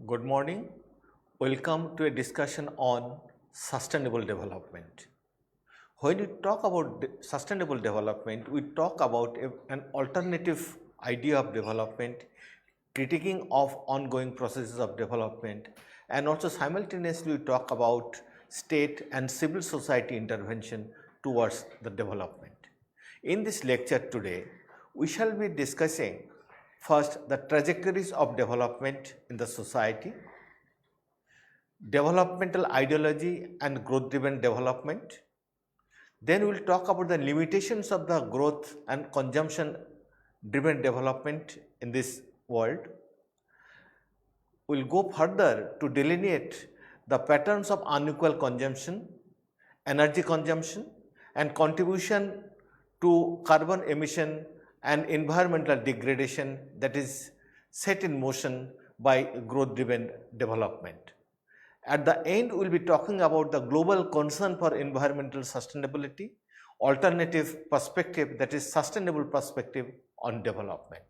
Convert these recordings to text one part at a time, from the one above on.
Good morning. Welcome to a discussion on sustainable development. When we talk about sustainable development, we talk about an alternative idea of development, critiquing of ongoing processes of development, and also simultaneously we talk about state and civil society intervention towards the development. In this lecture today, we shall be discussing first the trajectories of development in the society, developmental ideology and growth driven development. Then we will talk about the limitations of the growth and consumption driven development in this world. We will go further to delineate the patterns of unequal consumption, energy consumption and contribution to carbon emission and environmental degradation that is set in motion by growth driven development. At the end, we will be talking about the global concern for environmental sustainability, alternative perspective, that is sustainable perspective on development.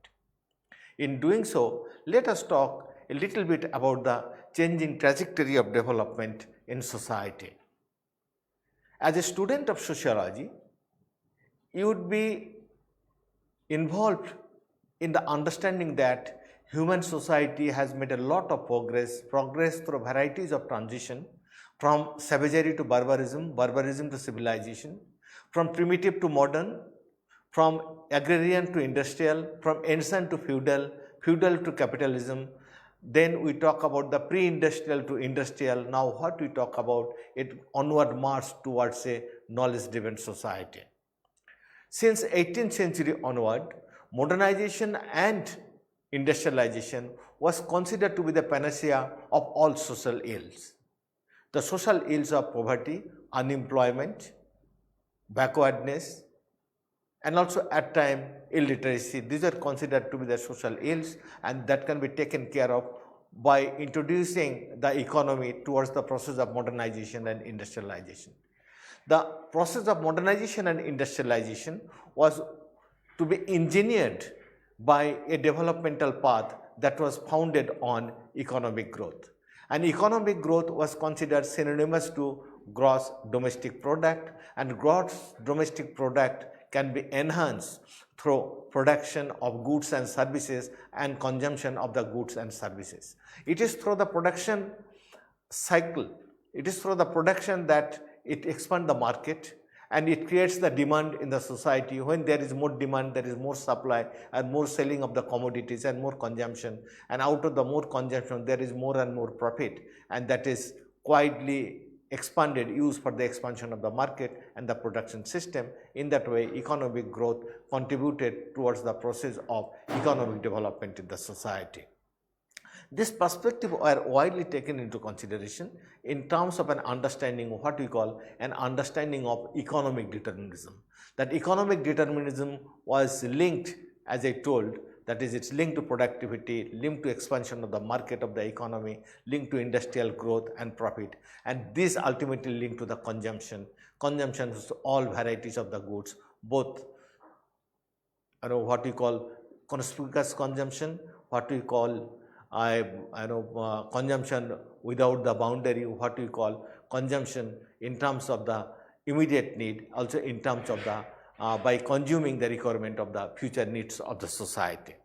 In doing so, let us talk a little bit about the changing trajectory of development in society. As a student of sociology, you would be involved in the understanding that human society has made a lot of progress through varieties of transition, from savagery to barbarism, barbarism to civilization, from primitive to modern, from agrarian to industrial, from ancient to feudal, feudal to capitalism. Then we talk about the pre-industrial to industrial. Now what we talk about, it onward march towards a knowledge-driven society. Since 18th century onward, modernization and industrialization was considered to be the panacea of all social ills. The social ills of poverty, unemployment, backwardness, and also at times illiteracy, these are considered to be the social ills, and that can be taken care of by introducing the economy towards the process of modernization and industrialization. The process of modernization and industrialization was to be engineered by a developmental path that was founded on economic growth. And economic growth was considered synonymous to gross domestic product, and gross domestic product can be enhanced through production of goods and services and consumption of the goods and services. It is through the production cycle, it is through the production that it expands the market and it creates the demand in the society. When there is more demand, there is more supply and more selling of the commodities and more consumption, and out of the more consumption there is more and more profit, and that is widely expanded, used for the expansion of the market and the production system. In that way, economic growth contributed towards the process of economic development in the society. This perspective are widely taken into consideration in terms of an understanding of what we call an understanding of economic determinism. That economic determinism was linked, as I told, that is, it's linked to productivity, linked to expansion of the market of the economy, linked to industrial growth and profit, and this ultimately linked to the consumption of all varieties of the goods, both what we call conspicuous consumption, what we call consumption without the boundary, what we call consumption in terms of the immediate need, also in terms of the by consuming the requirement of the future needs of the society.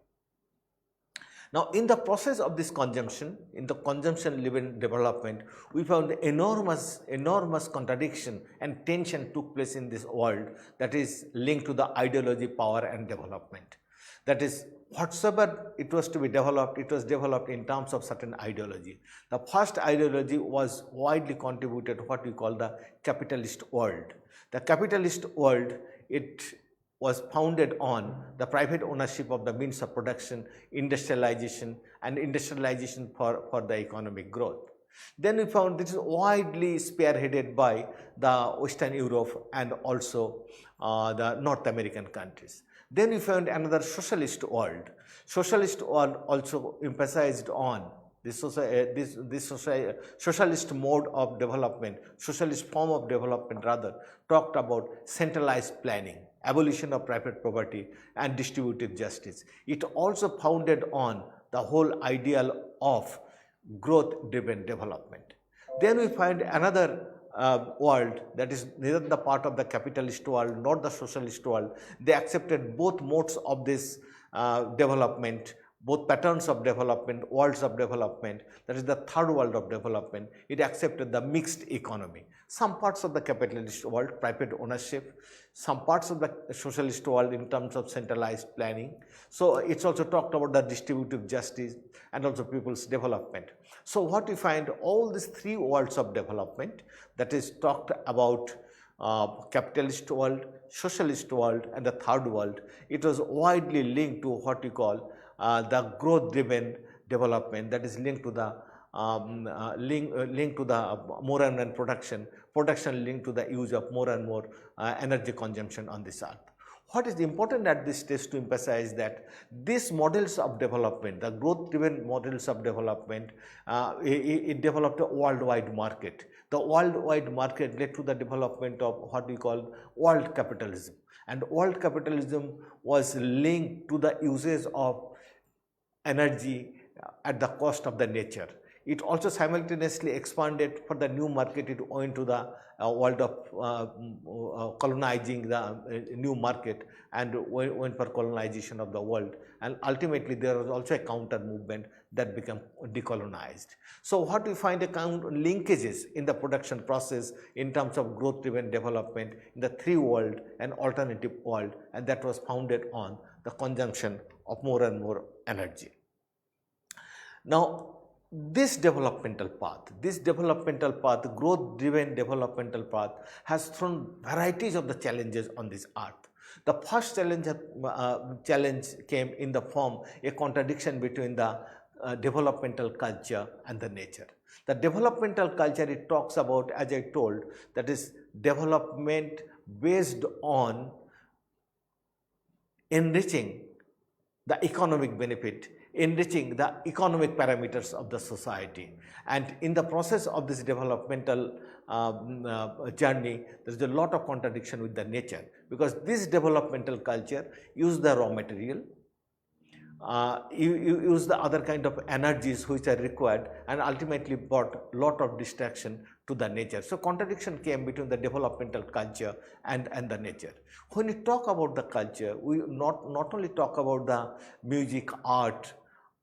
Now, in the process of this consumption, in the consumption-driven development, we found enormous contradiction and tension took place in this world that is linked to the ideology, power and development. That is, whatsoever it was to be developed, it was developed in terms of certain ideology. The first ideology was widely contributed to what we call the capitalist world. The capitalist world, it was founded on the private ownership of the means of production, industrialization for the economic growth. Then we found this is widely spearheaded by the Western Europe and also the North American countries. Then we found another socialist world. Socialist world also emphasized on this socialist mode of development, socialist form of development rather, talked about centralized planning, abolition of private property and distributive justice. It also founded on the whole ideal of growth driven development. Then we find another world that is neither the part of the capitalist world nor the socialist world. They accepted both modes of this development, both patterns of development, worlds of development. That is the third world of development. It accepted the mixed economy. Some parts of the capitalist world, private ownership, some parts of the socialist world in terms of centralized planning. So it's also talked about the distributive justice and also people's development. So what we find, all these three worlds of development, that is talked about capitalist world, socialist world and the third world, it was widely linked to what we call the growth driven development, that is linked to the linked to the more and more production linked to the use of more and more energy consumption on this earth. What is important at this stage to emphasize that these models of development, the growth driven models of development, it developed a worldwide market. The worldwide market led to the development of what we call world capitalism, and world capitalism was linked to the usage of energy at the cost of the nature. It also simultaneously expanded for the new market. It went to the world of colonizing the new market and went for colonization of the world, and ultimately there was also a counter movement that became decolonized. So what we find linkages in the production process in terms of growth driven development in the three world and alternative world, and that was founded on the consumption of more and more energy. Now this developmental path, growth driven developmental path, has thrown varieties of the challenges on this earth. The first challenge came in the form a contradiction between the developmental culture and the nature. The developmental culture, it talks about, as I told, that is development based on enriching the economic benefit, enriching the economic parameters of the society. And in the process of this developmental journey, there is a lot of contradiction with the nature, because this developmental culture use the raw material, you use the other kind of energies which are required, and ultimately brought lot of distraction to the nature. So contradiction came between the developmental culture and the nature. When we talk about the culture, we not only talk about the music, art,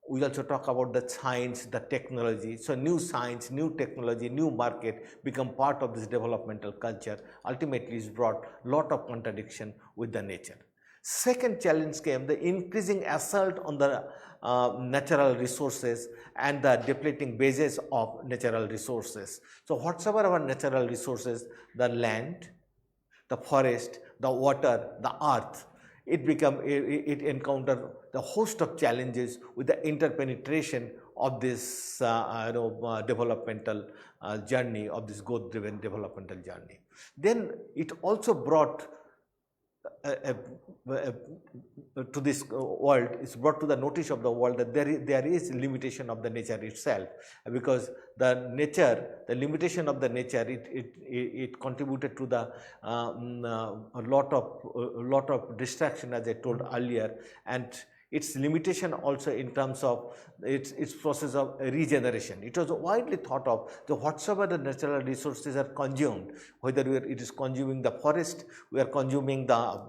we also talk about the science, the technology. So new science, new technology, new market become part of this developmental culture. Ultimately it's brought lot of contradiction with the nature. Second challenge came the increasing assault on the natural resources and the depleting bases of natural resources. So whatsoever our natural resources, the land, the forest, the water, the earth, it encountered the host of challenges with the interpenetration of this developmental journey, of this growth driven developmental journey. Then it also brought to this world, is brought to the notice of the world that there is limitation of the nature itself, because the limitation of the nature, it contributed to the a lot of distraction, as I told earlier, and its limitation also in terms of its process of regeneration. It was widely thought of that whatsoever the natural resources are consumed, whether it is consuming the forest, we are consuming the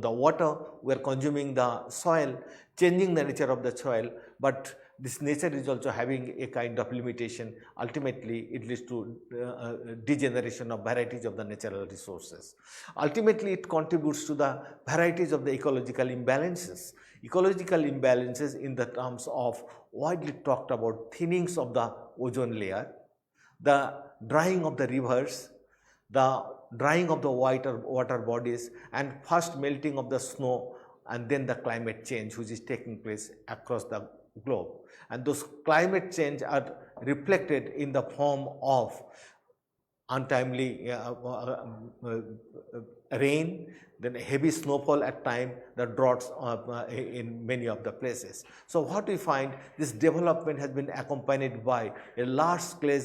water, we are consuming the soil, changing the nature of the soil, but this nature is also having a kind of limitation. Ultimately, it leads to degeneration of varieties of the natural resources. Ultimately, it contributes to the varieties of the ecological imbalances. Ecological imbalances in the terms of widely talked about thinnings of the ozone layer, the drying of the rivers, the drying of the water bodies, and first melting of the snow, and then the climate change which is taking place across the globe. And those climate change are reflected in the form of untimely rain, then heavy snowfall at time, the droughts in many of the places. So what we find, this development has been accompanied by a large scale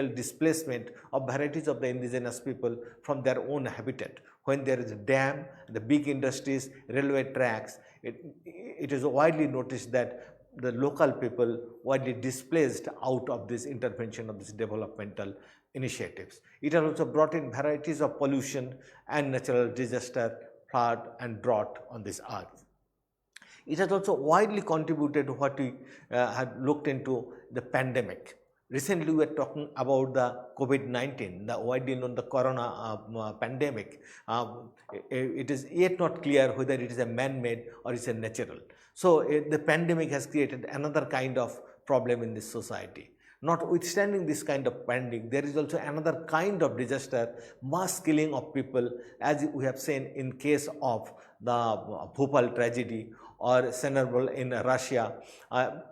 displacement of varieties of the indigenous people from their own habitat. When there is a dam, the big industries, railway tracks, it is widely noticed that the local people widely displaced out of this intervention of these developmental initiatives. It has also brought in varieties of pollution and natural disaster, flood and drought on this earth. It has also widely contributed to what we had looked into the pandemic. Recently, we were talking about the COVID-19, the widely known the corona pandemic. It is yet not clear whether it is a man-made or it's a natural. So, the pandemic has created another kind of problem in this society. Notwithstanding this kind of pandemic, there is also another kind of disaster, mass killing of people, as we have seen in case of the Bhopal tragedy or Chernobyl in Russia,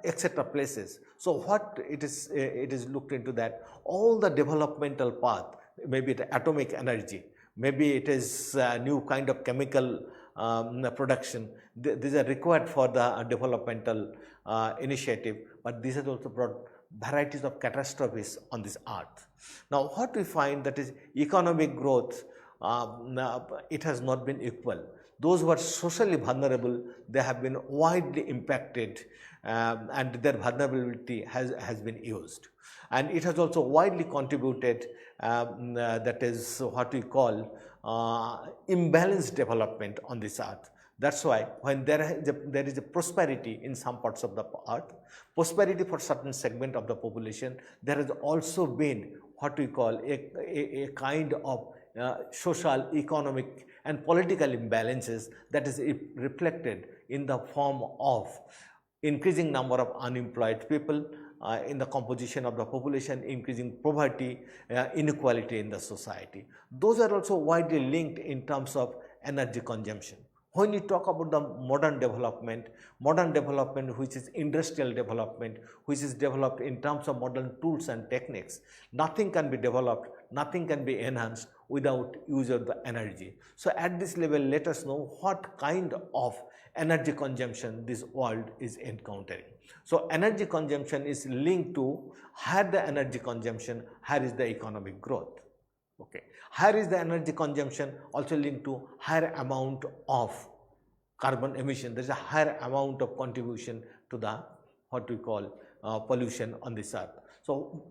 etc. places. So, what it is looked into that all the developmental path, maybe the atomic energy, maybe it is a new kind of chemical production, these are required for the developmental initiative, but this has also brought varieties of catastrophes on this earth. Now, what we find that is economic growth, it has not been equal. Those who are socially vulnerable, they have been widely impacted and their vulnerability has been used. And it has also widely contributed, that is what we call imbalanced development on this earth. That's why when there is a prosperity in some parts of the earth, prosperity for certain segment of the population, there has also been what we call a kind of social, economic and political imbalances that is reflected in the form of increasing number of unemployed people, in the composition of the population, increasing poverty, inequality in the society. Those are also widely linked in terms of energy consumption. When you talk about the modern development which is industrial development, which is developed in terms of modern tools and techniques, nothing can be developed, nothing can be enhanced without use of the energy. So, at this level, let us know what kind of energy consumption this world is encountering. So, energy consumption is linked to higher the energy consumption, higher is the economic growth. Okay. Higher is the energy consumption, also linked to higher amount of carbon emission. There is a higher amount of contribution to the what we call pollution on this earth. So,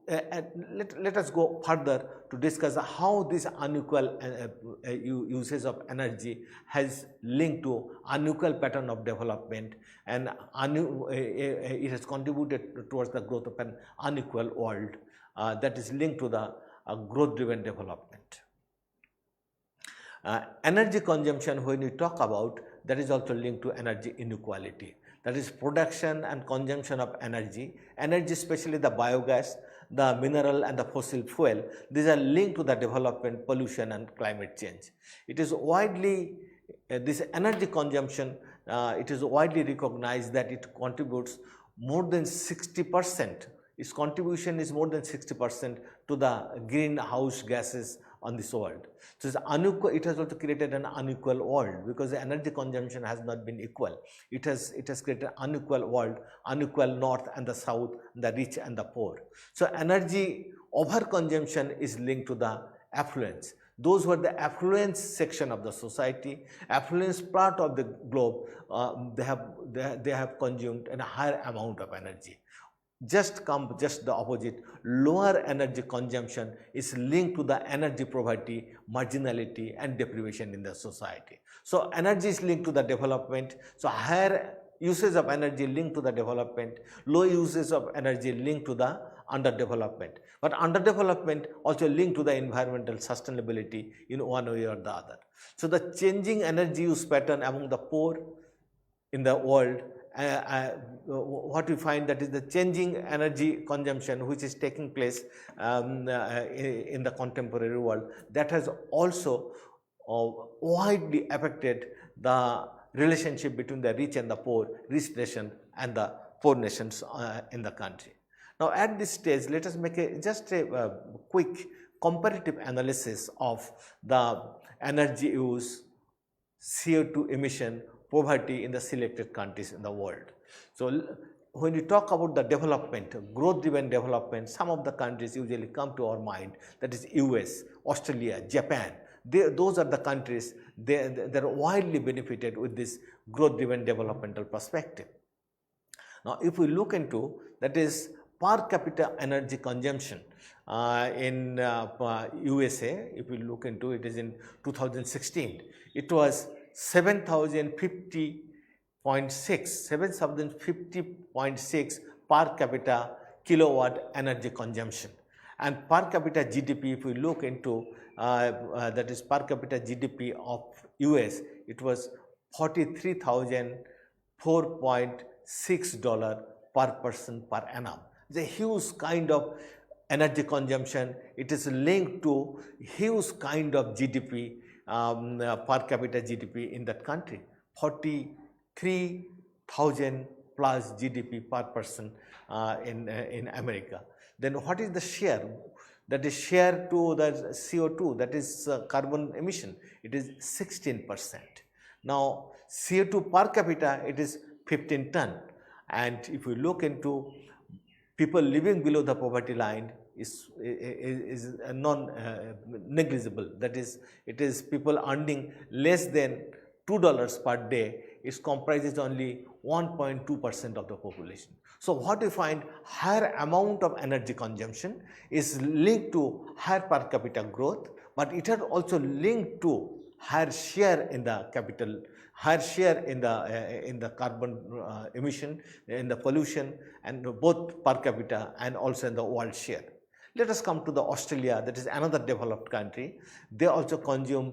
let us go further to discuss how this unequal usage of energy has linked to unequal pattern of development, and it has contributed towards the growth of an unequal world that is linked to the growth driven development. Energy consumption, when we talk about, that is also linked to energy inequality, that is production and consumption of energy, especially the biogas, the mineral and the fossil fuel. These are linked to the development, pollution and climate change. It is widely, this energy consumption, it is widely recognized that it contributes more than 60%. Its contribution is more than 60% to the greenhouse gases on this world. So, it has also created an unequal world because the energy consumption has not been equal. It has created an unequal world, unequal north and the south, the rich and the poor. So, energy overconsumption is linked to the affluence. Those who are the affluence section of the society, affluence part of the globe, they have consumed a higher amount of energy. Just the opposite, lower energy consumption is linked to the energy poverty, marginality and deprivation in the society. So, energy is linked to the development. So, higher usage of energy linked to the development, low usage of energy linked to the underdevelopment. But underdevelopment also linked to the environmental sustainability in one way or the other. So, the changing energy use pattern among the poor in the world, what we find that is the changing energy consumption which is taking place in the contemporary world, that has also widely affected the relationship between the rich and the poor, rich nation and the poor nations in the country. Now, at this stage, let us make just a quick comparative analysis of the energy use, CO2 emission, poverty in the selected countries in the world. So, when we talk about the development, growth driven development, some of the countries usually come to our mind, that is US, Australia, Japan. Those are the countries, they are widely benefited with this growth driven developmental perspective. Now, if we look into that is per capita energy consumption in USA, if we look into it is in 2016, it was 7,050.6 per capita kilowatt energy consumption. And per capita GDP, if we look into that is per capita GDP of US, it was $43,004.6 per person per annum. It's a huge kind of energy consumption. It is linked to huge kind of GDP, per capita GDP in that country, 43,000 plus GDP per person in America. Then what is the share? That is share to the CO2, that is carbon emission, it is 16%. Now, CO2 per capita, it is 15 ton. And if we look into people living below the poverty line, is non-negligible. That is, it is people earning less than $2 per day. It comprises only 1.2% of the population. So, what we find, higher amount of energy consumption is linked to higher per capita growth, but it has also linked to higher share in the capital, higher share in the carbon emission, in the pollution, and both per capita and also in the world share. Let us come to the Australia, that is another developed country. They also consume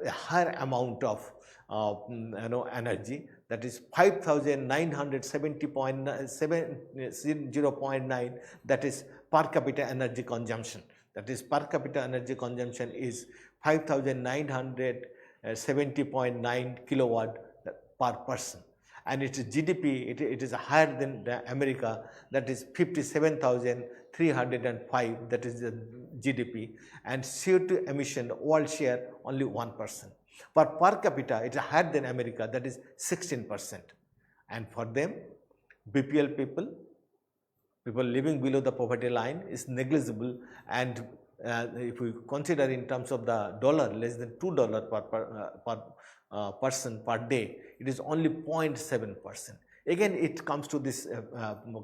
a higher amount of energy, that is 5,970.9, that is per capita energy consumption. That is per capita energy consumption is 5,970.9 kilowatt per person. And its GDP, it is higher than America, that is 57,305, that is the GDP, and CO2 emission world share only 1%. But per capita, it is higher than America, that is 16%. And for them, BPL people living below the poverty line is negligible, and if we consider in terms of the dollar, less than $2 per person per day, it is only 0.7%. Again, it comes to this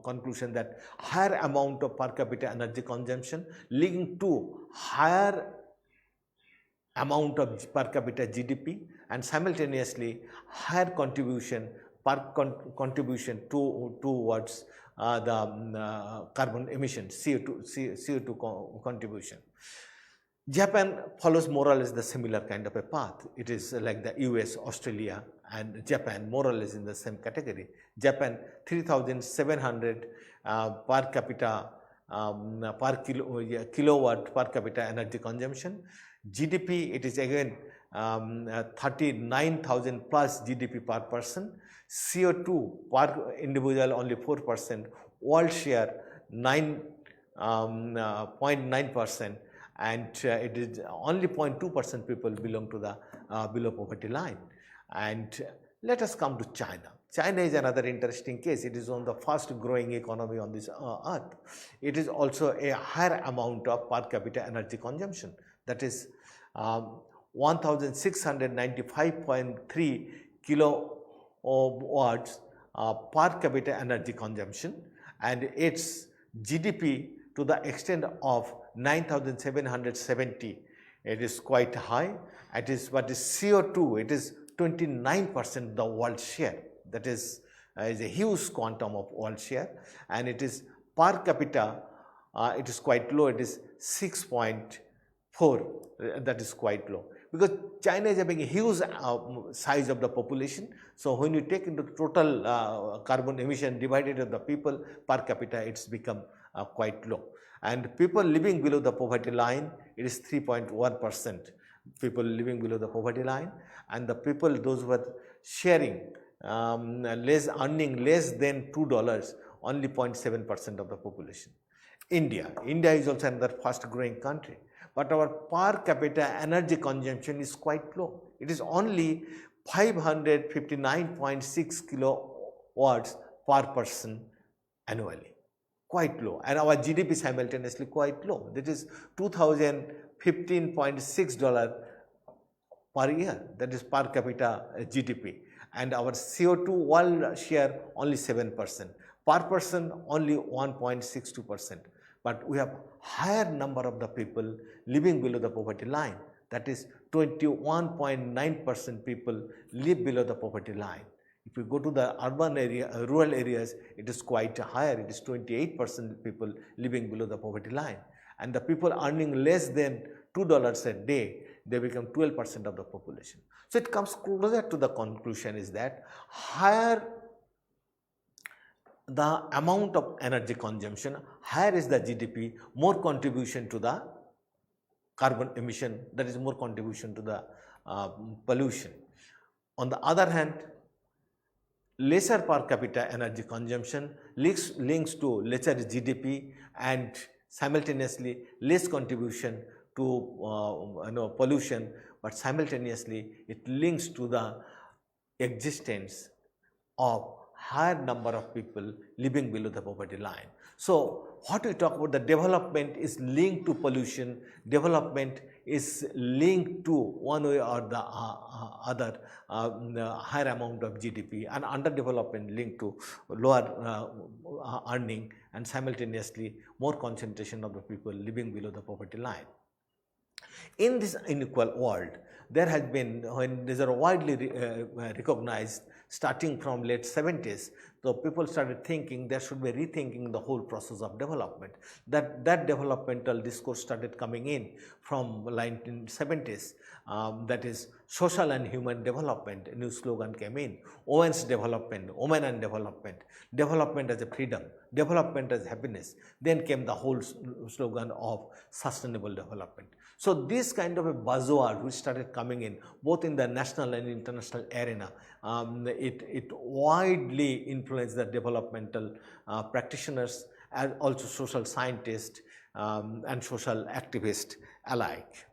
conclusion that higher amount of per capita energy consumption linked to higher amount of per capita GDP, and simultaneously higher contribution towards the carbon emission, CO2 contribution. Japan follows more or less the similar kind of a path. It is like the US, Australia, and Japan more or less in the same category. Japan 3,700 per capita kilowatt per capita energy consumption. GDP, it is again 39,000 plus GDP per person. CO2 per individual only 4%. World share 9.9%. And it is only 0.2% people belong to the below poverty line. And let us come to China. China is another interesting case. It is one of the fast growing economy on this earth. It is also a higher amount of per capita energy consumption. That is 1,695.3 kilowatts per capita energy consumption, and its GDP to the extent of 9,770. It is quite high. It is what is CO2. It is 29% the world share. That is a huge quantum of world share, and it is per capita. It is quite low. It is 6.4. That is quite low, because China is having a huge size of the population. So when you take into total carbon emission divided of the people per capita, it's become quite low. And people living below the poverty line, it is 3.1%. People living below the poverty line, and the people those who are sharing earning less than $2, only 0.7% of the population. India is also another fast growing country, but our per capita energy consumption is quite low. It is only 559.6 kilowatts per person annually, quite low, and our GDP simultaneously quite low. That is $2,015.6 per year, that is per capita GDP, and our CO2 world share only 7%, per person only 1.62%, but we have higher number of the people living below the poverty line, that is 21.9% people live below the poverty line. If you go to the urban area, rural areas, it is quite higher, it is 28% people living below the poverty line, and the people earning less than $2 a day, they become 12% of the population. So it comes closer to the conclusion is that higher the amount of energy consumption, higher is the GDP, more contribution to the carbon emission, that is more contribution to the pollution. On the other hand, lesser per capita energy consumption links to lesser GDP and simultaneously less contribution to pollution, but simultaneously it links to the existence of higher number of people living below the poverty line. So what we talk about, the development is linked to pollution, development is linked to one way or the other higher amount of GDP, and underdevelopment linked to lower earning and simultaneously more concentration of the people living below the poverty line. In this unequal world, there has been, when these are widely recognized starting from late 70s, so people started thinking there should be rethinking the whole process of development. That developmental discourse started coming in from 1970s, that is social and human development. A new slogan came in, women's development, women and development, development as a freedom, development as happiness. Then came the whole slogan of sustainable development. So this kind of a buzzword which started coming in both in the national and international arena, it widely influenced the developmental practitioners and also social scientists and social activists alike.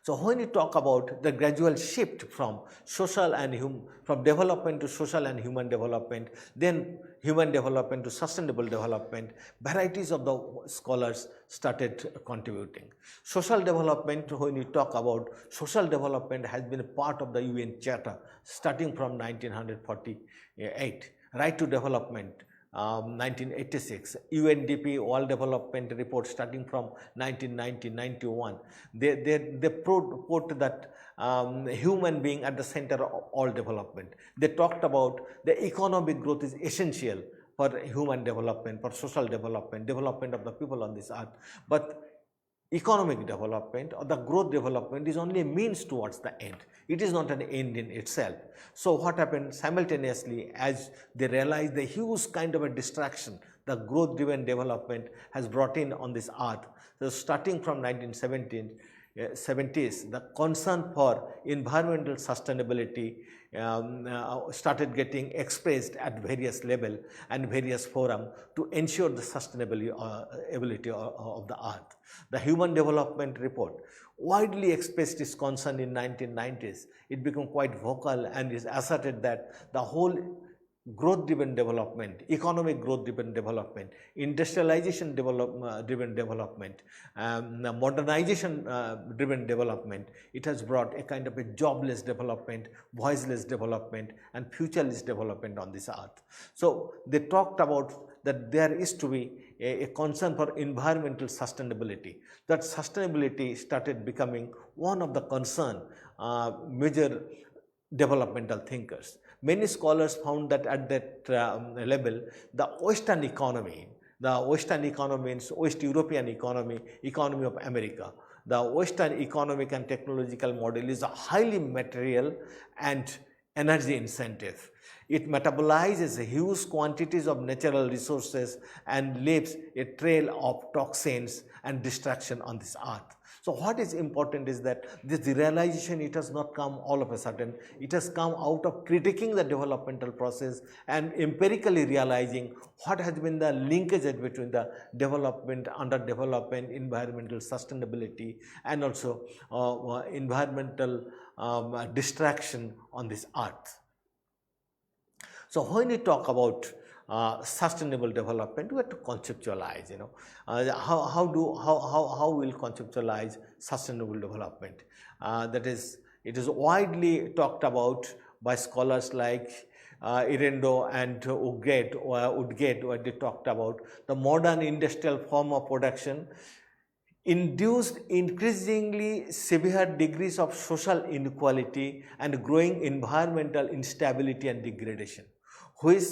So when you talk about the gradual shift from social and from development to social and human development, then human development to sustainable development, varieties of the scholars started contributing. Social development, when you talk about social development, has been a part of the UN Charter starting from 1948, right to development. 1986, UNDP World Development Report starting from 1990-91. They put that human being at the center of all development. They talked about the economic growth is essential for human development, for social development, development of the people on this earth. But economic development or the growth development is only a means towards the end. It is not an end in itself. So what happened simultaneously, as they realized the huge kind of a distraction the growth driven development has brought in on this earth. So starting from 1970s, the concern for environmental sustainability started getting expressed at various level and various forum to ensure the sustainability of the earth. The Human Development Report widely expressed its concern in 1990s. It became quite vocal and is asserted that the whole growth driven development, economic growth driven development, industrialization driven development, modernization driven development, it has brought a kind of a jobless development, voiceless development and futureless development on this earth. So they talked about that there is to be a concern for environmental sustainability. That sustainability started becoming one of the concern major developmental thinkers. Many scholars found that at that level, the Western economy means West European economy, economy of America. The Western economic and technological model is a highly material and energy incentive. It metabolizes huge quantities of natural resources and leaves a trail of toxins and destruction on this earth. So what is important is that this realization, it has not come all of a sudden. It has come out of critiquing the developmental process and empirically realizing what has been the linkage between the development, underdevelopment, environmental sustainability and also environmental distraction on this earth. So when we talk about sustainable development, we have to conceptualize, how we'll conceptualize sustainable development. That is, it is widely talked about by scholars like Irendo and Woodgate, what they talked about, the modern industrial form of production induced increasingly severe degrees of social inequality and growing environmental instability and degradation, which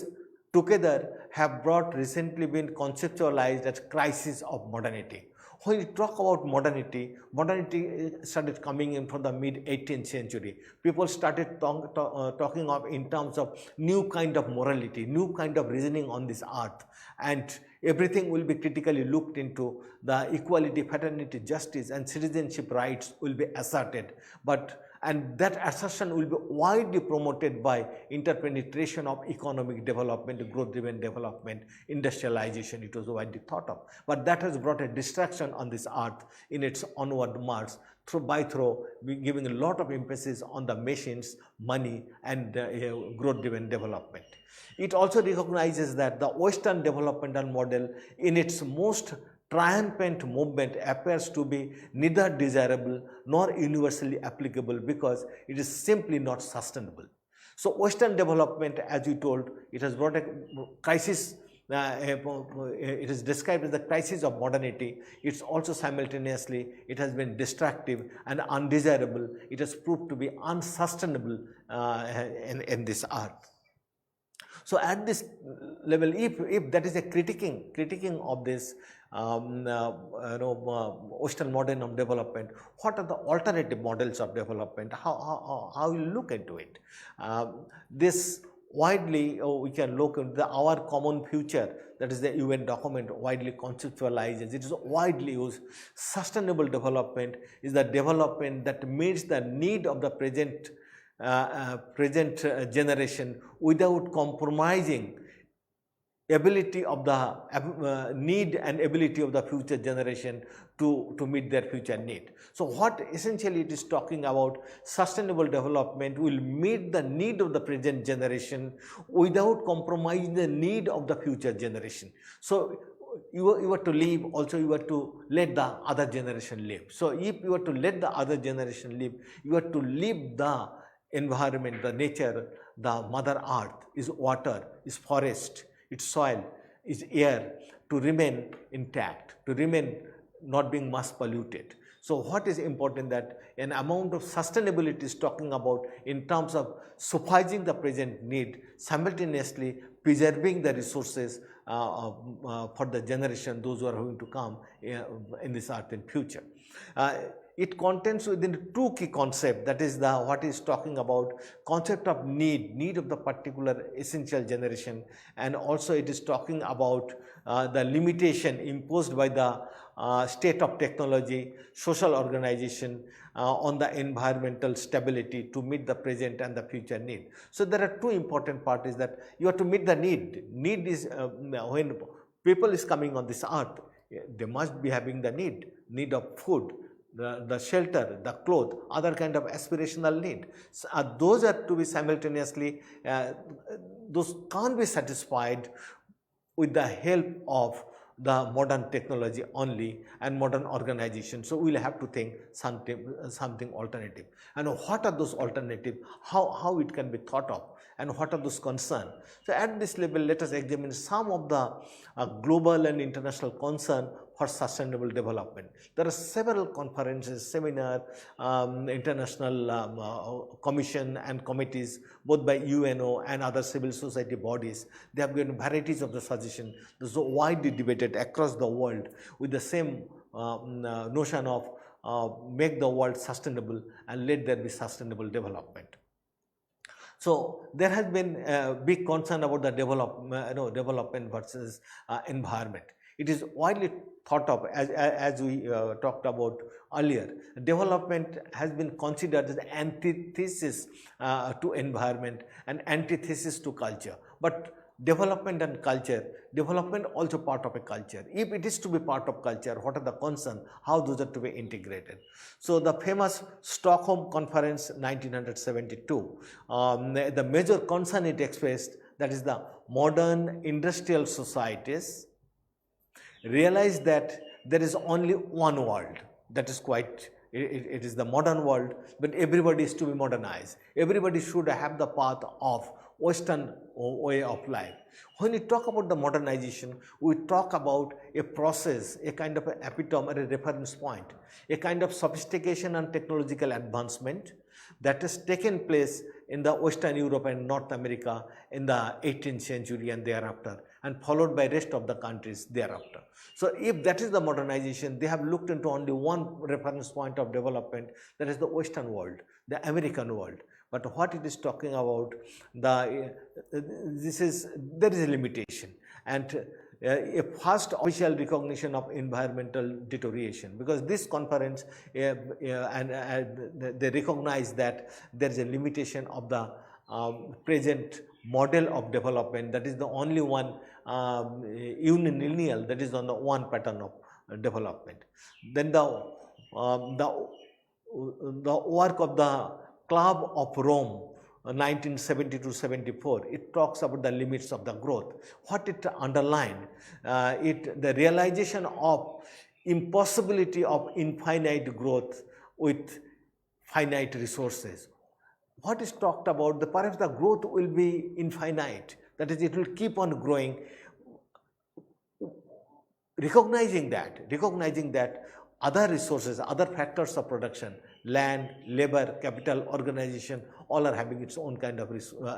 together have brought recently been conceptualized as crisis of modernity. When you talk about modernity, modernity started coming in from the mid 18th century. People started talking of in terms of new kind of morality, new kind of reasoning on this earth, and everything will be critically looked into. The equality, fraternity, justice and citizenship rights will be asserted, and that assertion will be widely promoted by interpenetration of economic development, growth-driven development, industrialization. It was widely thought of, but that has brought a distraction on this earth in its onward march through giving a lot of emphasis on the machines, money and growth-driven development. It also recognizes that the Western developmental model in its most triumphant movement appears to be neither desirable nor universally applicable because it is simply not sustainable. So Western development, as we told, it has brought a crisis. It is described as the crisis of modernity. It's also simultaneously, it has been destructive and undesirable. It has proved to be unsustainable in this earth. So at this level, if that is a critiquing of this Western model of development, what are the alternative models of development? How you look into it? This widely we can look into our common future, that is the UN document widely conceptualizes. It is widely used. Sustainable development is the development that meets the need of the present generation without compromising ability of the need and ability of the future generation to meet their future need. So what essentially it is talking about, sustainable development will meet the need of the present generation without compromising the need of the future generation. So you were to live, also you were to let the other generation live. So if you were to let the other generation live, you are to live the environment, the nature, the mother earth, is water, is forest, its soil, its air, to remain intact, to remain not being mass polluted. So what is important, that an amount of sustainability is talking about in terms of sufficing the present need, simultaneously preserving the resources for the generation, those who are going to come in this earth in future. It contains within two key concepts, that is what is talking about concept of need of the particular essential generation, and also it is talking about the limitation imposed by the state of technology, social organization on the environmental stability to meet the present and the future need. So there are two important parts, that you have to meet the need. Need is when people is coming on this earth, they must be having the need of food, the shelter, the cloth, other kind of aspirational need. So, those are to be simultaneously, those can't be satisfied with the help of the modern technology only and modern organization. So we will have to think something alternative. And what are those alternatives? How it can be thought of, and what are those concerns? So at this level, let us examine some of the global and international concern for sustainable development. There are several conferences, seminars, international commission and committees, both by UNO and other civil society bodies. They have given varieties of the suggestions. This is widely debated across the world with the same notion of make the world sustainable and let there be sustainable development. So there has been a big concern about the development versus environment. It is widely thought of, as we talked about earlier. Development has been considered as antithesis to environment and antithesis to culture. But development and culture, development also part of a culture. If it is to be part of culture, what are the concerns? How those are to be integrated? So the famous Stockholm Conference 1972, the major concern it expressed, that is the modern industrial societies realize that there is only one world. That is quite It is the modern world, but everybody is to be modernized. Everybody should have the path of Western way of life. When we talk about the modernization, we talk about a process, a kind of an epitome or a reference point, a kind of sophistication and technological advancement that has taken place in the Western Europe and North America in the 18th century and thereafter, and followed by rest of the countries thereafter. So if that is the modernization, they have looked into only one reference point of development, that is the Western world, the American world. But what it is talking about, there is a limitation, and a first official recognition of environmental deterioration, because this conference they recognize that there is a limitation of the present model of development, that is the only one unilineal, that is on the one pattern of development. Then the work of the Club of Rome 1972-74, it talks about the limits of the growth. What it underlined, the realization of impossibility of infinite growth with finite resources. What is talked about, perhaps the growth will be infinite, that is, it will keep on growing. Recognizing that other resources, other factors of production, land, labor, capital, organization, all are having its own kind of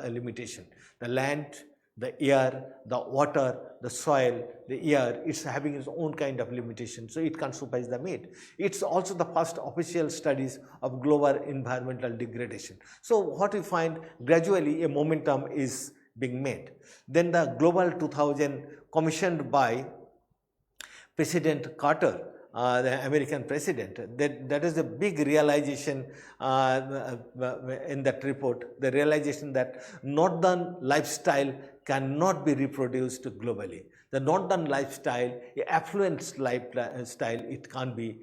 limitation. The land, the air, the water, the soil, the air, it's having its own kind of limitation, so it can't suffice the need. It's also the first official studies of global environmental degradation. So what we find, gradually a momentum is being made. Then the Global 2000, commissioned by President Carter, the American president, that is a big realization in that report, the realization that northern lifestyle cannot be reproduced globally. The northern lifestyle, affluent lifestyle, it can't be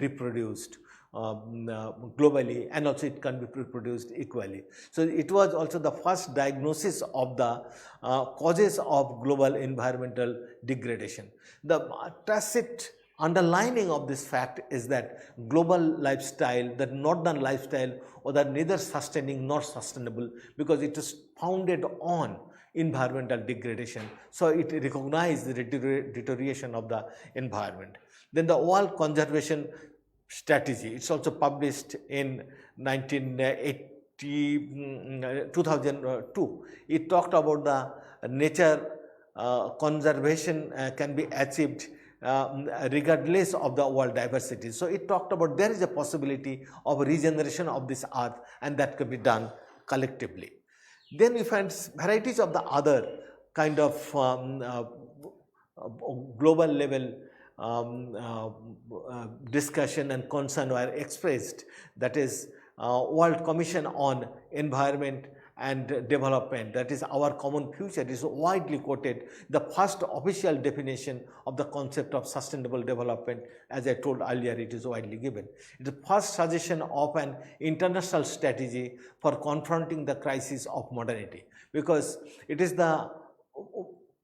reproduced globally, and also it can be reproduced equally. So it was also the first diagnosis of the causes of global environmental degradation. The tacit underlining of this fact is that global lifestyle, the northern lifestyle, was neither sustaining nor sustainable, because it is founded on environmental degradation. So it recognized the deterioration of the environment. Then the World Conservation Strategy, it's also published in 2002. It talked about the nature conservation can be achieved regardless of the world diversity. So it talked about there is a possibility of regeneration of this earth, and that can be done collectively. Then we find varieties of the other kind of global level discussion and concern were expressed, that is World Commission on Environment and Development, that is our common future, is widely quoted. The first official definition of the concept of sustainable development, as I told earlier, it is widely given. It is the first suggestion of an international strategy for confronting the crisis of modernity, because it is the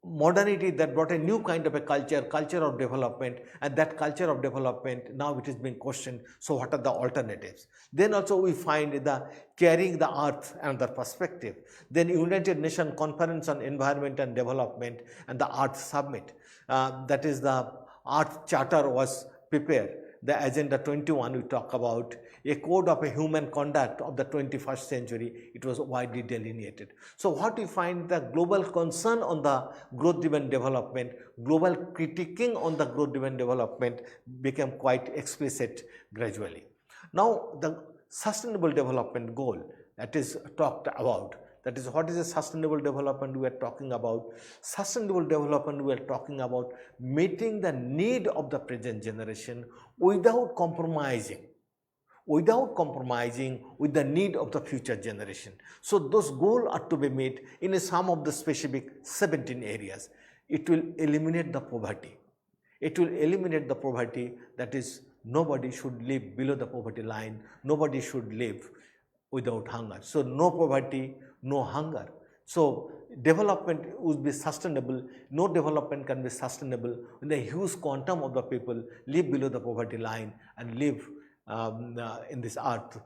modernity that brought a new kind of a culture of development, and that culture of development, now it is being questioned. So what are the alternatives? Then also we find the carrying the earth, another perspective. Then United Nations Conference on Environment and Development and the Earth Summit, that is the Earth Charter was prepared. The Agenda 21, we talk about a code of a human conduct of the 21st century. It was widely delineated. So what we find, the global concern on the growth-driven development, global critiquing on the growth-driven development became quite explicit gradually. Now the sustainable development goal that is talked about, that is, what is a sustainable development we are talking about? Sustainable development, we are talking about meeting the need of the present generation without compromising with the need of the future generation. So those goals are to be met in some of the specific 17 areas. It will eliminate the poverty. It will eliminate the poverty, that is, nobody should live below the poverty line. Nobody should live without hunger. So no poverty, no hunger. So development would be sustainable. No development can be sustainable when the huge quantum of the people live below the poverty line and live in this earth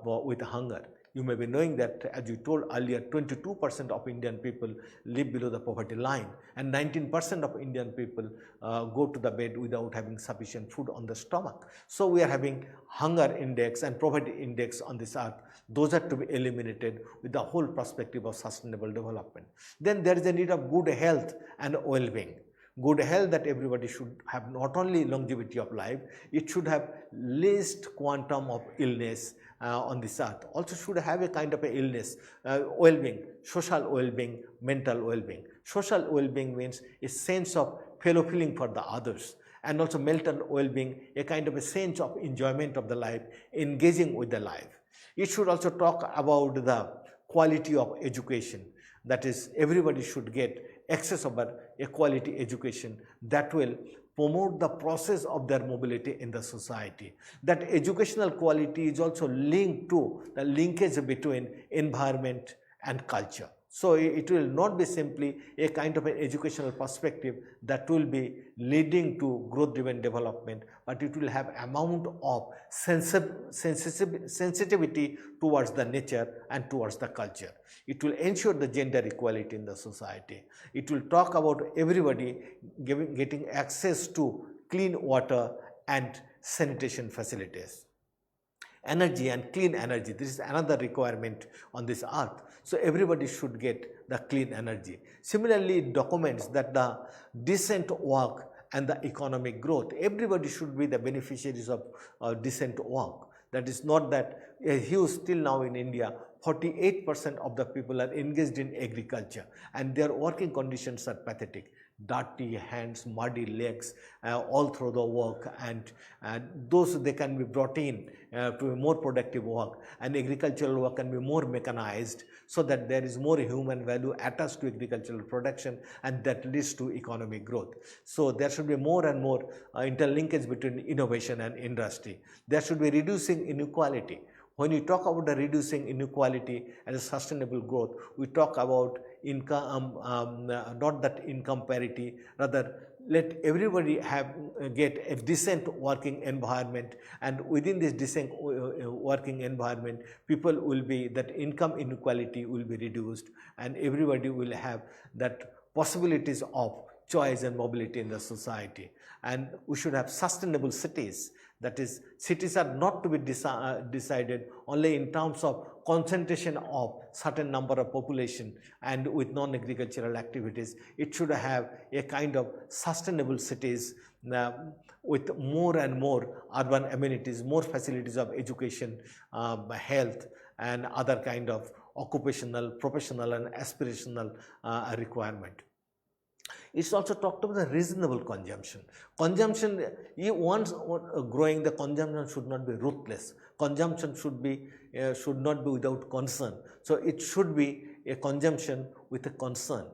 with hunger. You may be knowing that, as you told earlier, 22% of Indian people live below the poverty line, and 19% of Indian people go to the bed without having sufficient food on the stomach. So we are having hunger index and poverty index on this earth. Those are to be eliminated with the whole perspective of sustainable development. Then there is a need of good health and well-being. Good health, that everybody should have not only longevity of life, it should have least quantum of illness on this earth. Also should have a kind of a illness, well-being, social well-being, mental well-being. Social well-being means a sense of fellow feeling for the others, and also mental well-being, a kind of a sense of enjoyment of the life, engaging with the life. It should also talk about the quality of education, that is, everybody should get access over a quality education that will promote the process of their mobility in the society. That educational quality is also linked to the linkage between environment and culture. So it will not be simply a kind of an educational perspective that will be leading to growth-driven development, but it will have amount of sensitivity towards the nature and towards the culture. It will ensure the gender equality in the society. It will talk about everybody getting access to clean water and sanitation facilities. Energy and clean energy, this is another requirement on this earth. So everybody should get the clean energy. Similarly, it documents that the decent work and the economic growth, everybody should be the beneficiaries of decent work. That is not that a huge, still now in India, 48% of the people are engaged in agriculture and their working conditions are pathetic. Dirty hands, muddy legs, all through the work, and those they can be brought in to a more productive work, and agricultural work can be more mechanized, so that there is more human value attached to agricultural production, and that leads to economic growth. So there should be more and more interlinkage between innovation and industry. There should be reducing inequality. When we talk about the reducing inequality and a sustainable growth, we talk about income, not that income parity, rather let everybody get a decent working environment, and within this decent working environment, people will be, that income inequality will be reduced, and everybody will have that possibilities of choice and mobility in the society. And we should have sustainable cities. That is, cities are not to be decided only in terms of concentration of certain number of population and with non-agricultural activities. It should have a kind of sustainable cities with more and more urban amenities, more facilities of education, health, and other kind of occupational, professional, and aspirational requirement. It's also talked about the reasonable consumption. Consumption, once growing, the consumption should not be ruthless. Consumption should not be without concern. So it should be a consumption with a concern,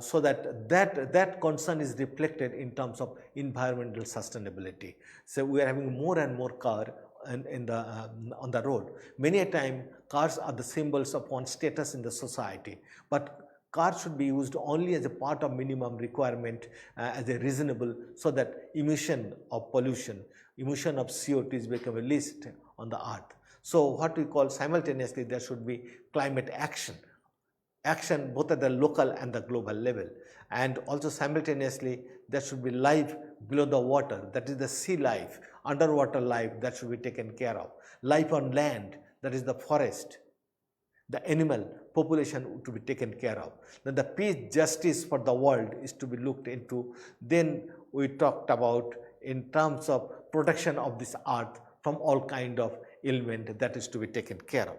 so that concern is reflected in terms of environmental sustainability. So we are having more and more car on the road. Many a time, cars are the symbols of one's status in the society, but cars should be used only as a part of minimum requirement, as a reasonable, so that emission of pollution, emission of CO2 is become a least on the earth. So what we call simultaneously, there should be climate action both at the local and the global level, and also simultaneously there should be life below the water, that is the sea life, underwater life, that should be taken care of, life on land, that is the forest, the animal population to be taken care of. Then the peace, justice for the world is to be looked into. Then we talked about in terms of protection of this earth from all kind of ailment, that is to be taken care of.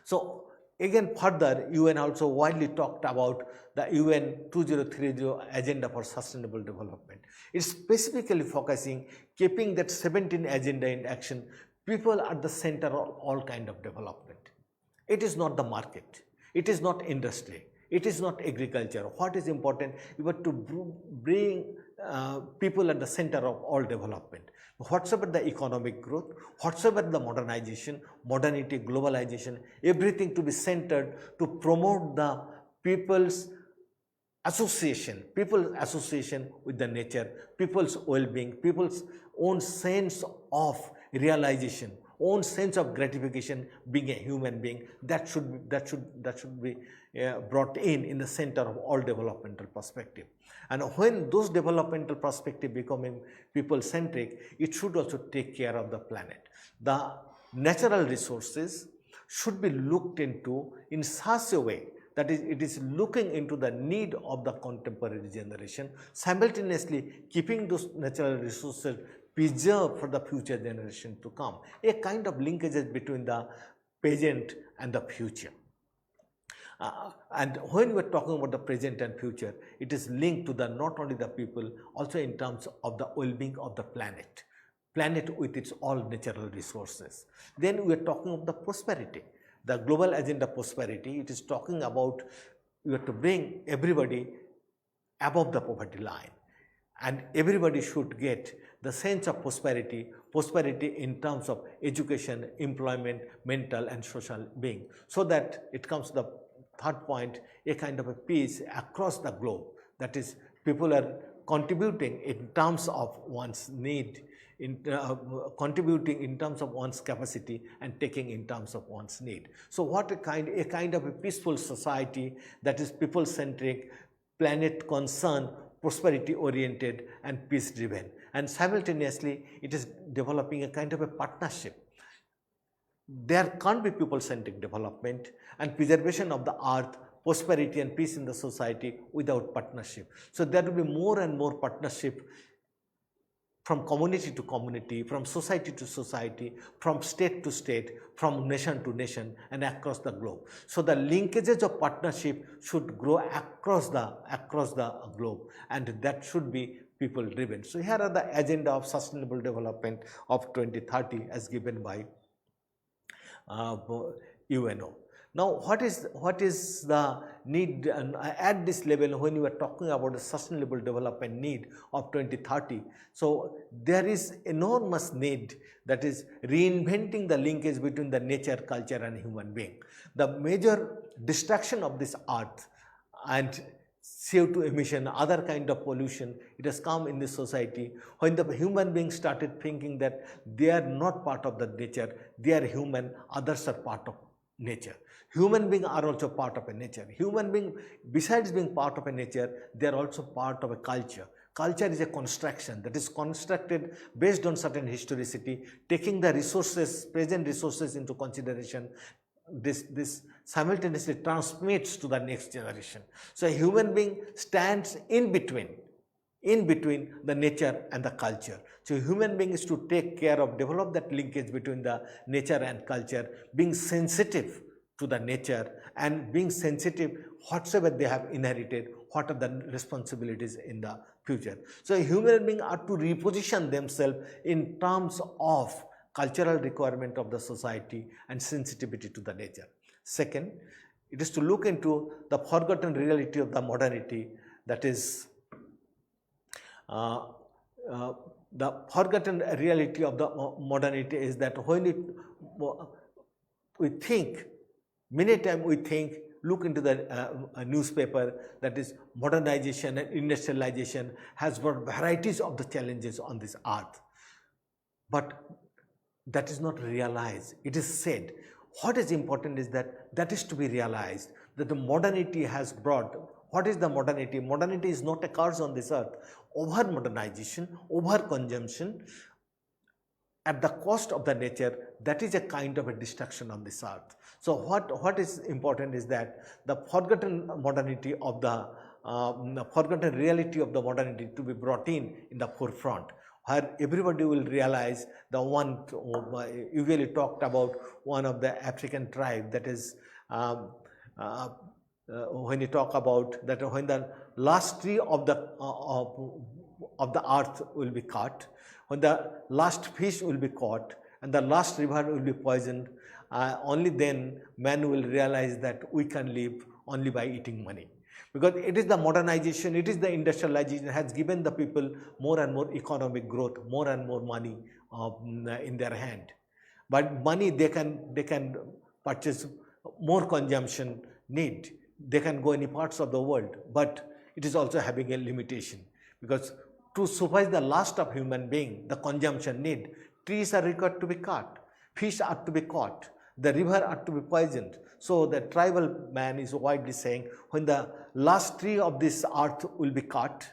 So again, further, UN also widely talked about the UN 2030 Agenda for Sustainable Development. It's specifically focusing, keeping that 17 agenda in action, people at the center of all kind of development. It is not the market, it is not industry, it is not agriculture. What is important? You have to bring people at the center of all development. Whatsoever the economic growth, whatsoever the modernization, modernity, globalization, everything to be centered to promote the people's association with the nature, people's well-being, people's own sense of realization, own sense of gratification, being a human being. That should be brought in the center of all developmental perspective. And when those developmental perspective becoming people centric, it should also take care of the planet. The natural resources should be looked into in such a way that is, it is looking into the need of the contemporary generation, simultaneously keeping those natural resources preserved for the future generation to come. A kind of linkages between the present and the future. And when we are talking about the present and future, it is linked to the not only the people, also in terms of the well-being of the planet with its all natural resources. Then we are talking of the prosperity. The global agenda prosperity, it is talking about you have to bring everybody above the poverty line, and everybody should get the sense of prosperity in terms of education, employment, mental and social being, so that it comes to the third point, a kind of a peace across the globe. That is, people are contributing in terms of one's need, contributing in terms of one's capacity and taking in terms of one's need. So what a kind of a peaceful society that is people centric, planet concerned, prosperity oriented and peace driven, and simultaneously it is developing a kind of a partnership. There can't be people centric development and preservation of the earth, prosperity and peace in the society without partnership. So there will be more and more partnership from community to community, from society to society, from state to state, from nation to nation and across the globe. So the linkages of partnership should grow across the globe, and that should be people driven. So here are the agenda of sustainable development of 2030 as given by IGNOU. Now, what is the need at this level when you are talking about the sustainable development need of 2030? So there is enormous need, that is reinventing the linkage between the nature, culture and human being. The major destruction of this earth and CO2 emission, other kind of pollution, it has come in this society when the human beings started thinking that they are not part of the nature, they are human, others are part of nature. Human beings are also part of a nature. Human beings, besides being part of a nature, they are also part of a culture. Culture is a construction that is constructed based on certain historicity, taking the resources, present resources into consideration. This simultaneously transmits to the next generation. So a human being stands in between the nature and the culture. So human being is to take care of, develop that linkage between the nature and culture, being sensitive to the nature and being sensitive whatsoever they have inherited, what are the responsibilities in the future. So human beings are to reposition themselves in terms of cultural requirement of the society and sensitivity to the nature. Second, it is to look into the forgotten reality of the modernity, that is the forgotten reality of the modernity is that when we think, many times we think, look into the newspaper, that is modernization and industrialization has brought varieties of the challenges on this earth. But that is not realized. It is said. What is important is that is to be realized, that the modernity has brought. What is the modernity? Modernity is not a curse on this earth. Over modernization, over consumption at the cost of the nature, that is a kind of a destruction on this earth. So what is important is that the forgotten modernity of the forgotten reality of the modernity to be brought in the forefront, where everybody will realize the one usually talked about, one of the African tribe, that is when you talk about that, when the last tree of the earth will be cut, when the last fish will be caught and the last river will be poisoned, only then man will realize that we can live only by eating money. because it is the modernization, it is the industrialization has given the people more and more economic growth, more and more money in their hand. But money, they can purchase more consumption need. They can go any parts of the world, but it is also having a limitation, because to suffice the last of human being, the consumption need, trees are required to be cut, fish are to be caught, the river are to be poisoned. So the tribal man is widely saying, when the last tree of this earth will be cut,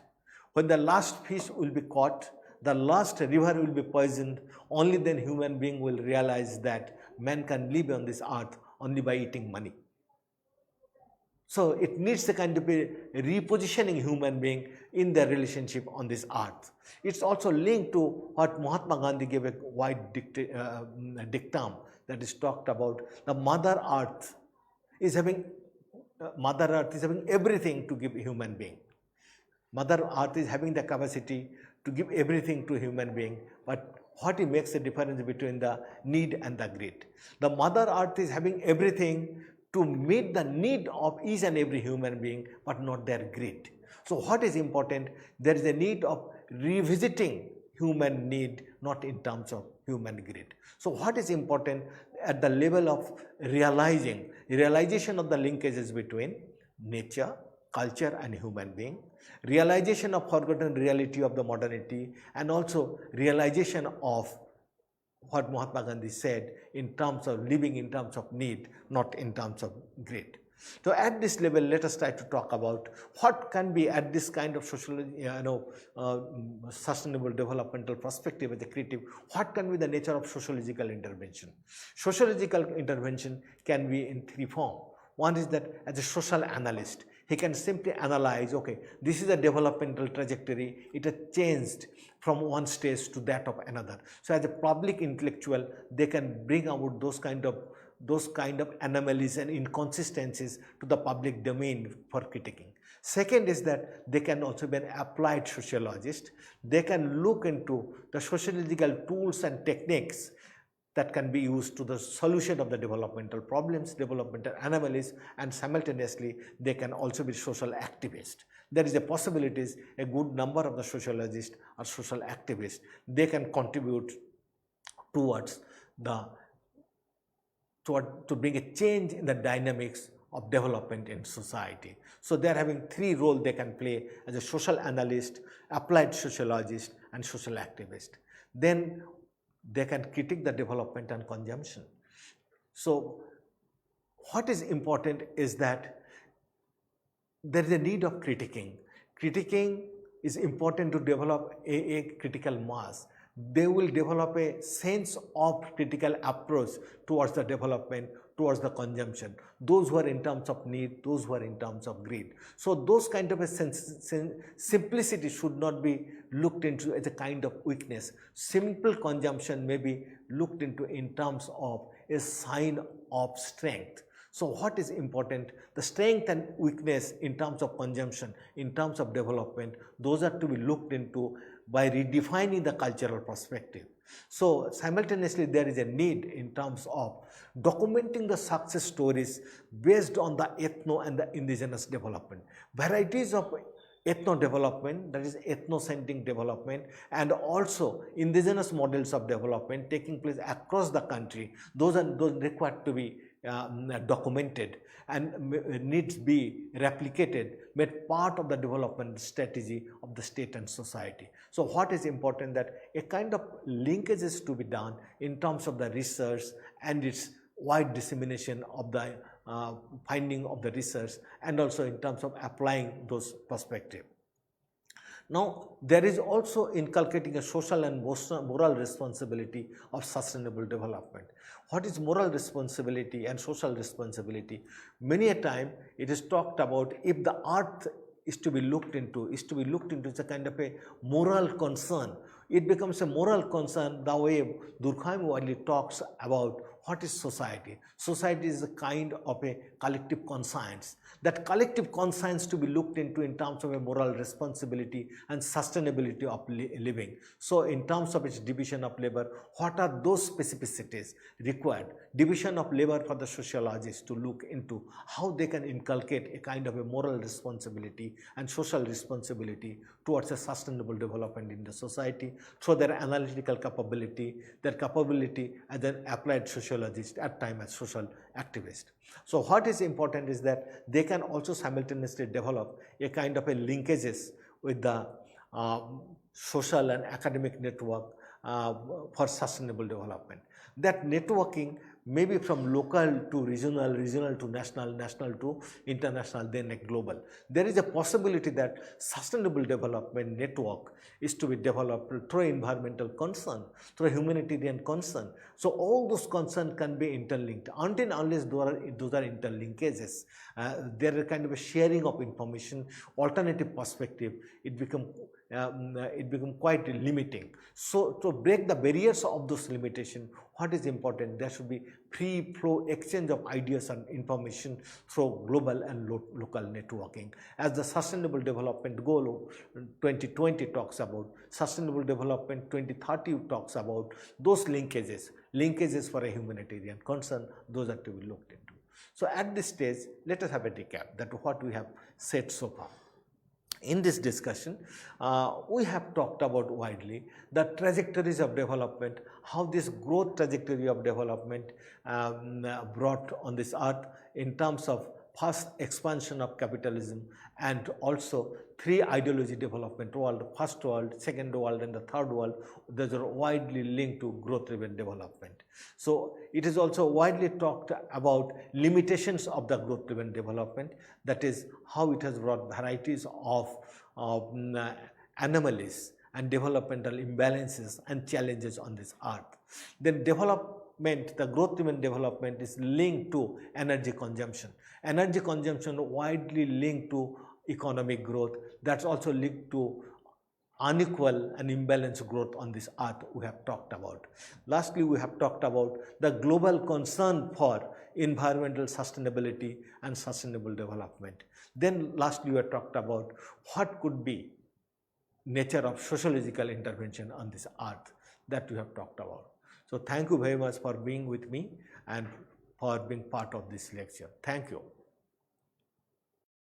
when the last fish will be caught, the last river will be poisoned, only then human being will realize that man can live on this earth only by eating money. So it needs a kind of a repositioning human being in their relationship on this earth. It's also linked to what Mahatma Gandhi gave a wide dictum that is talked about. The Mother Earth is having everything to give a human being. Mother Earth is having the capacity to give everything to human being, but what makes the difference between the need and the greed? The Mother Earth is having everything to meet the need of each and every human being, but not their greed. So what is important? There is a need of revisiting human need, not in terms of human greed. So what is important at the level of realization of the linkages between nature, culture and human being, realization of forgotten reality of the modernity, and also realization of what Mahatma Gandhi said in terms of living in terms of need, not in terms of greed. So at this level, let us try to talk about what can be at this kind of social, sustainable developmental perspective as a creative, what can be the nature of sociological intervention. Sociological intervention can be in three forms. One is that as a social analyst, he can simply analyze, okay, this is a developmental trajectory, it has changed from one stage to that of another. So as a public intellectual, they can bring out those kind of anomalies and inconsistencies to the public domain for critiquing. Second is that they can also be an applied sociologist. They can look into the sociological tools and techniques that can be used to the solution of the developmental problems, developmental anomalies, and simultaneously they can also be social activists. There is a possibility a good number of the sociologists or social activists, they can contribute towards to bring a change in the dynamics of development in society. So they are having three roles they can play as a social analyst, applied sociologist, and social activist. Then they can critique the development and consumption. So what is important is that there is a need of critiquing. Critiquing is important to develop a critical mass. They will develop a sense of critical approach towards the development, towards the consumption, those who are in terms of need, those who are in terms of greed. So those kind of a simplicity should not be looked into as a kind of weakness. Simple consumption may be looked into in terms of a sign of strength. So what is important? The strength and weakness in terms of consumption, in terms of development, those are to be looked into by redefining the cultural perspective. So simultaneously there is a need in terms of documenting the success stories based on the ethno and the indigenous development. Varieties of ethno development, that is ethnocentric development, and also indigenous models of development taking place across the country. Those required to be documented and needs be replicated, made part of the development strategy of the state and society. So what is important that a kind of linkage is to be done in terms of the research and its wide dissemination of the finding of the research, and also in terms of applying those perspectives. Now, there is also inculcating a social and moral responsibility of sustainable development. What is moral responsibility and social responsibility? Many a time it is talked about, if the earth is to be looked into, it's a kind of a moral concern. it becomes a moral concern the way Durkheim widely talks about what is society. Society is a kind of a collective conscience. That collective conscience to be looked into in terms of a moral responsibility and sustainability of living. So in terms of its division of labor, what are those specificities required? Division of labor for the sociologists to look into how they can inculcate a kind of a moral responsibility and social responsibility towards a sustainable development in the society through their analytical capability, as an applied sociologist, at times as social activist. So what is important is that they can also simultaneously develop a kind of a linkages with the social and academic network for sustainable development. That networking may be from local to regional, regional to national, national to international, then global. There is a possibility that sustainable development network is to be developed through environmental concern, through humanitarian concern. So all those concerns can be interlinked. Until unless those are interlinkages, there is kind of a sharing of information, alternative perspective, it become quite limiting. So to break the barriers of those limitations, what is important? There should be free flow exchange of ideas and information through global and local networking. As the Sustainable Development Goal 2020 talks about, Sustainable Development 2030 talks about those linkages for a humanitarian concern, those are to be looked into. So at this stage, let us have a recap that what we have said so far. In this discussion, we have talked about widely the trajectories of development, how this growth trajectory of development brought on this earth in terms of first expansion of capitalism and also three ideology development world, first world, second world and the third world. Those are widely linked to growth driven development. So it is also widely talked about limitations of the growth driven development, that is how it has brought varieties of anomalies and developmental imbalances and challenges on this earth. Then development, the growth driven development is linked to energy consumption. Energy consumption widely linked to economic growth, that's also linked to unequal and imbalanced growth on this earth we have talked about. Lastly, we have talked about the global concern for environmental sustainability and sustainable development. Then lastly, we have talked about what could be nature of sociological intervention on this earth, that we have talked about. So thank you very much for being with me and for being part of this lecture. Thank you.